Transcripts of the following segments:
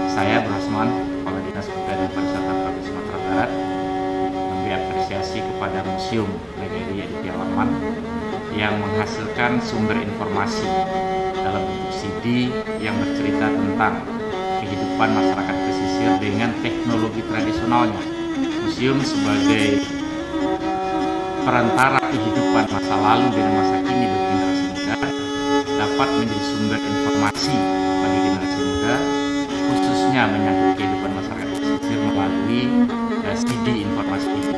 Saya Brosman, Kepala Dinas Kebudayaan dan Pariwisata Provinsi Sumatera Barat, memberi apresiasi kepada Museum Legeri Aditya Warman yang menghasilkan sumber informasi dalam bentuk CD yang bercerita tentang kehidupan masyarakat pesisir dengan teknologi tradisionalnya. Museum sebagai perantara kehidupan masa lalu dan masa kini bagi generasi muda dapat menjadi sumber informasi bagi generasi muda, khususnya menyangkut kehidupan masyarakat pesisir melalui CD informasi itu.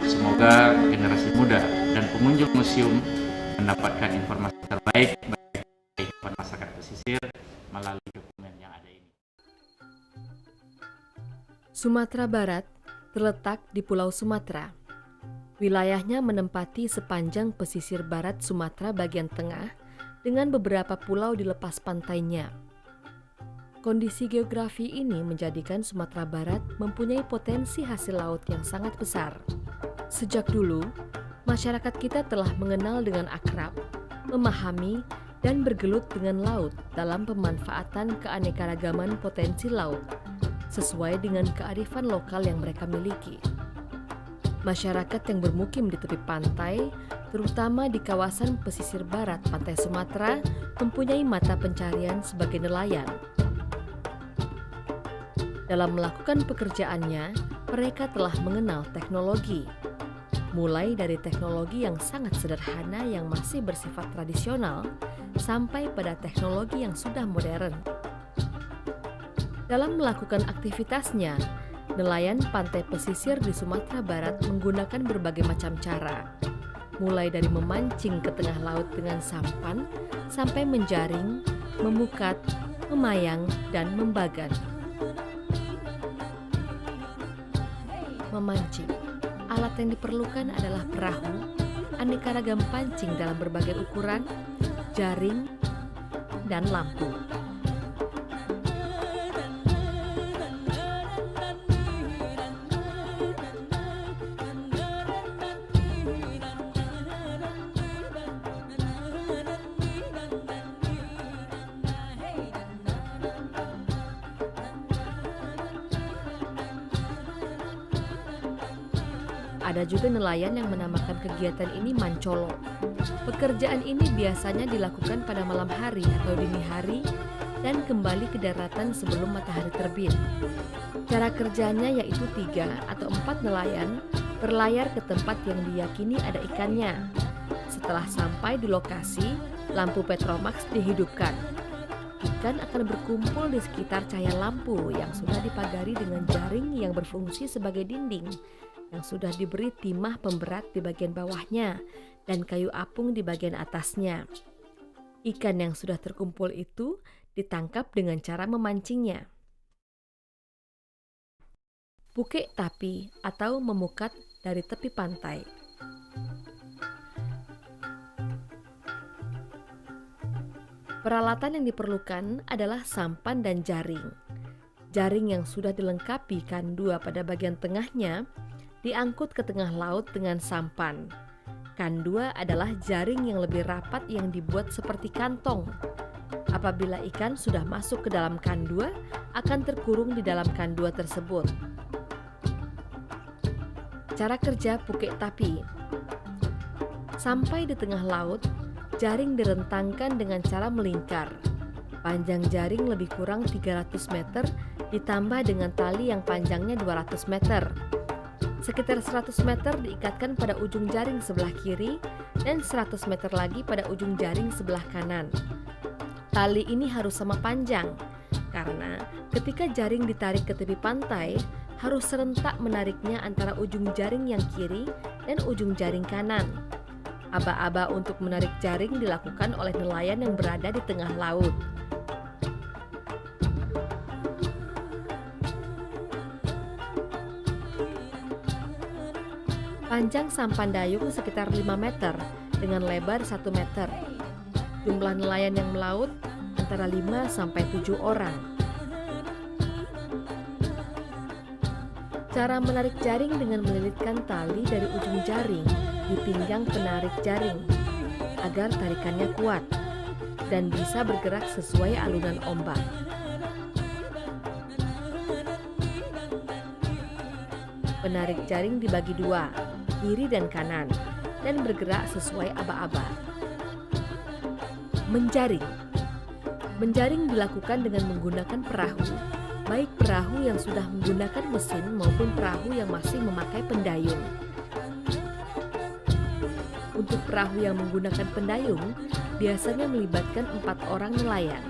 Semoga generasi muda dan pengunjung museum mendapatkan informasi terbaik bagi kehidupan masyarakat pesisir melalui dokumen yang ada ini. Sumatera Barat terletak di Pulau Sumatera. Wilayahnya menempati sepanjang pesisir barat Sumatera bagian tengah dengan beberapa pulau di lepas pantainya. Kondisi geografi ini menjadikan Sumatera Barat mempunyai potensi hasil laut yang sangat besar. Sejak dulu, masyarakat kita telah mengenal dengan akrab, memahami, dan bergelut dengan laut dalam pemanfaatan keanekaragaman potensi laut sesuai dengan kearifan lokal yang mereka miliki. Masyarakat yang bermukim di tepi pantai, terutama di kawasan pesisir barat pantai Sumatera, mempunyai mata pencarian sebagai nelayan. Dalam melakukan pekerjaannya, mereka telah mengenal teknologi. Mulai dari teknologi yang sangat sederhana yang masih bersifat tradisional, sampai pada teknologi yang sudah modern. Dalam melakukan aktivitasnya, nelayan pantai pesisir di Sumatera Barat menggunakan berbagai macam cara, mulai dari memancing ke tengah laut dengan sampan, sampai menjaring, memukat, memayang, dan membagan. Memancing. Alat yang diperlukan adalah perahu, aneka ragam pancing dalam berbagai ukuran, jaring, dan lampu. Ada juga nelayan yang menamakan kegiatan ini mancolo. Pekerjaan ini biasanya dilakukan pada malam hari atau dini hari dan kembali ke daratan sebelum matahari terbit. Cara kerjanya yaitu 3 atau 4 nelayan berlayar ke tempat yang diyakini ada ikannya. Setelah sampai di lokasi, lampu Petromax dihidupkan. Ikan akan berkumpul di sekitar cahaya lampu yang sudah dipagari dengan jaring yang berfungsi sebagai dinding, yang sudah diberi timah pemberat di bagian bawahnya dan kayu apung di bagian atasnya. Ikan yang sudah terkumpul itu ditangkap dengan cara memancingnya. Pukek tapi atau memukat dari tepi pantai. Peralatan yang diperlukan adalah sampan dan jaring. Jaring yang sudah dilengkapi kan 2 pada bagian tengahnya diangkut ke tengah laut dengan sampan. Kan 2 adalah jaring yang lebih rapat yang dibuat seperti kantong. Apabila ikan sudah masuk ke dalam kan 2, akan terkurung di dalam kan 2 tersebut. Cara kerja pukek tapi. Sampai di tengah laut, jaring direntangkan dengan cara melingkar. Panjang jaring lebih kurang 300 meter ditambah dengan tali yang panjangnya 200 meter. Sekitar 100 meter diikatkan pada ujung jaring sebelah kiri dan 100 meter lagi pada ujung jaring sebelah kanan. Tali ini harus sama panjang, karena ketika jaring ditarik ke tepi pantai, harus serentak menariknya antara ujung jaring yang kiri dan ujung jaring kanan. Aba-aba untuk menarik jaring dilakukan oleh nelayan yang berada di tengah laut. Panjang sampan dayung sekitar 5 meter dengan lebar 1 meter. Jumlah nelayan yang melaut antara 5 sampai 7 orang. Cara menarik jaring dengan melilitkan tali dari ujung jaring di pinggang penarik jaring agar tarikannya kuat dan bisa bergerak sesuai alunan ombak. Penarik jaring dibagi dua, kiri dan kanan, dan bergerak sesuai aba-aba. Menjaring. Menjaring dilakukan dengan menggunakan perahu, baik perahu yang sudah menggunakan mesin maupun perahu yang masih memakai pendayung. Untuk perahu yang menggunakan pendayung, biasanya melibatkan 4 orang nelayan.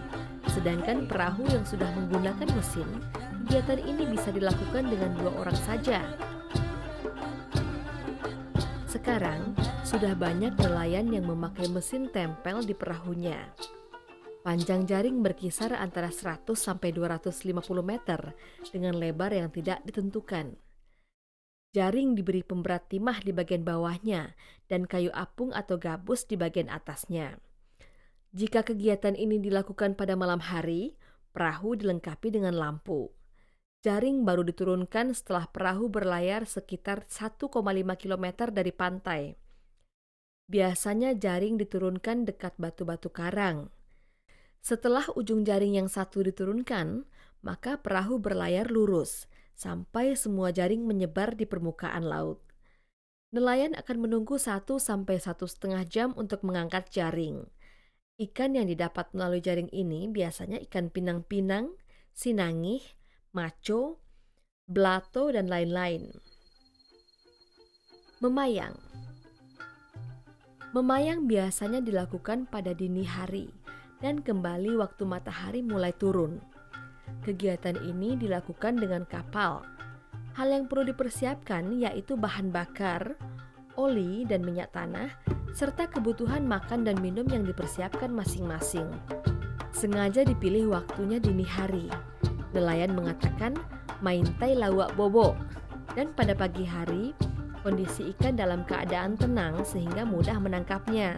Sedangkan perahu yang sudah menggunakan mesin, kegiatan ini bisa dilakukan dengan 2 orang saja. Sekarang, sudah banyak nelayan yang memakai mesin tempel di perahunya. Panjang jaring berkisar antara 100 sampai 250 meter dengan lebar yang tidak ditentukan. Jaring diberi pemberat timah di bagian bawahnya dan kayu apung atau gabus di bagian atasnya. Jika kegiatan ini dilakukan pada malam hari, perahu dilengkapi dengan lampu. Jaring baru diturunkan setelah perahu berlayar sekitar 1,5 km dari pantai. Biasanya jaring diturunkan dekat batu-batu karang. Setelah ujung jaring yang satu diturunkan, maka perahu berlayar lurus sampai semua jaring menyebar di permukaan laut. Nelayan akan menunggu 1 sampai 1,5 jam untuk mengangkat jaring. Ikan yang didapat melalui jaring ini biasanya ikan pinang-pinang, sinangih, maco, belato, dan lain-lain. Memayang. Memayang biasanya dilakukan pada dini hari dan kembali waktu matahari mulai turun. Kegiatan ini dilakukan dengan kapal. Hal yang perlu dipersiapkan yaitu bahan bakar, oli dan minyak tanah, serta kebutuhan makan dan minum yang dipersiapkan masing-masing. Sengaja dipilih waktunya dini hari. Nelayan mengatakan maintai lawak bobo, dan pada pagi hari kondisi ikan dalam keadaan tenang sehingga mudah menangkapnya.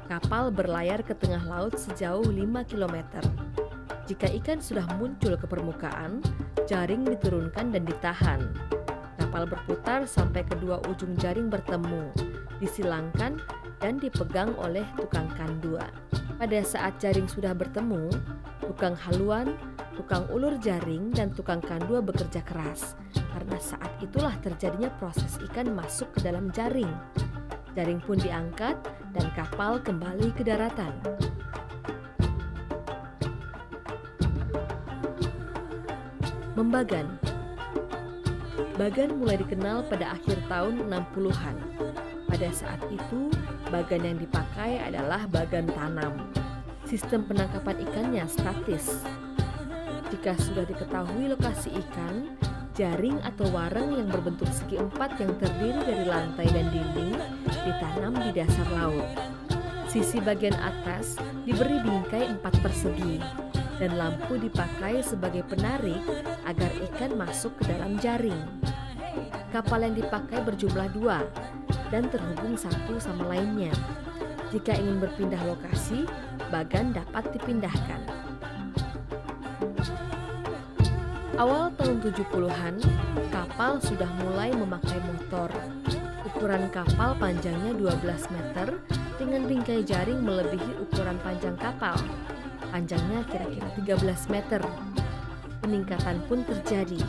Kapal berlayar ke tengah laut sejauh 5 km. Jika ikan sudah muncul ke permukaan, jaring diturunkan dan ditahan. Kapal berputar sampai kedua ujung jaring bertemu, disilangkan dan dipegang oleh tukang kandua. Pada saat jaring sudah bertemu, tukang haluan, tukang ulur jaring, dan tukang kandua bekerja keras, karena saat itulah terjadinya proses ikan masuk ke dalam jaring. Jaring pun diangkat dan kapal kembali ke daratan. Membagan. Bagan mulai dikenal pada akhir tahun 60-an. Pada saat itu, bagan yang dipakai adalah bagan tanam. Sistem penangkapan ikannya statis. Jika sudah diketahui lokasi ikan, jaring atau wareng yang berbentuk segi empat yang terdiri dari lantai dan dinding ditanam di dasar laut. Sisi bagian atas diberi bingkai 4 persegi dan lampu dipakai sebagai penarik agar ikan masuk ke dalam jaring. Kapal yang dipakai berjumlah 2 dan terhubung satu sama lainnya. Jika ingin berpindah lokasi, bagan dapat dipindahkan. Awal tahun 70-an, kapal sudah mulai memakai motor. Ukuran kapal panjangnya 12 meter dengan bingkai jaring melebihi ukuran panjang kapal. Panjangnya kira-kira 13 meter. Peningkatan pun terjadi.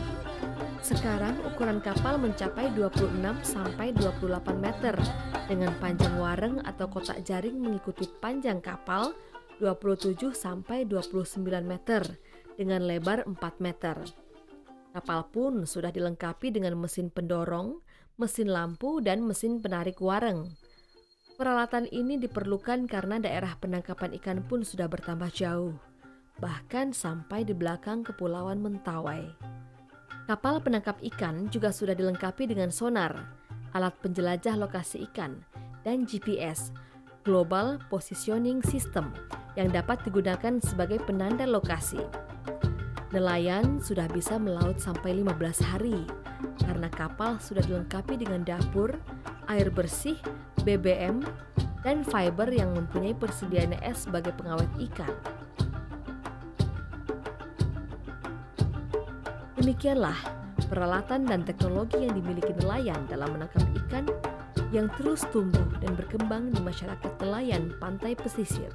Sekarang ukuran kapal mencapai 26 sampai 28 meter dengan panjang wareng atau kotak jaring mengikuti panjang kapal 27 sampai 29 meter dengan lebar 4 meter. Kapal pun sudah dilengkapi dengan mesin pendorong, mesin lampu, dan mesin penarik wareng. Peralatan ini diperlukan karena daerah penangkapan ikan pun sudah bertambah jauh, bahkan sampai di belakang Kepulauan Mentawai. Kapal penangkap ikan juga sudah dilengkapi dengan sonar, alat penjelajah lokasi ikan, dan GPS, Global Positioning System, yang dapat digunakan sebagai penanda lokasi. Nelayan sudah bisa melaut sampai 15 hari karena kapal sudah dilengkapi dengan dapur, air bersih, BBM, dan fiber yang mempunyai persediaan es sebagai pengawet ikan. Demikianlah peralatan dan teknologi yang dimiliki nelayan dalam menangkap ikan yang terus tumbuh dan berkembang di masyarakat nelayan pantai pesisir.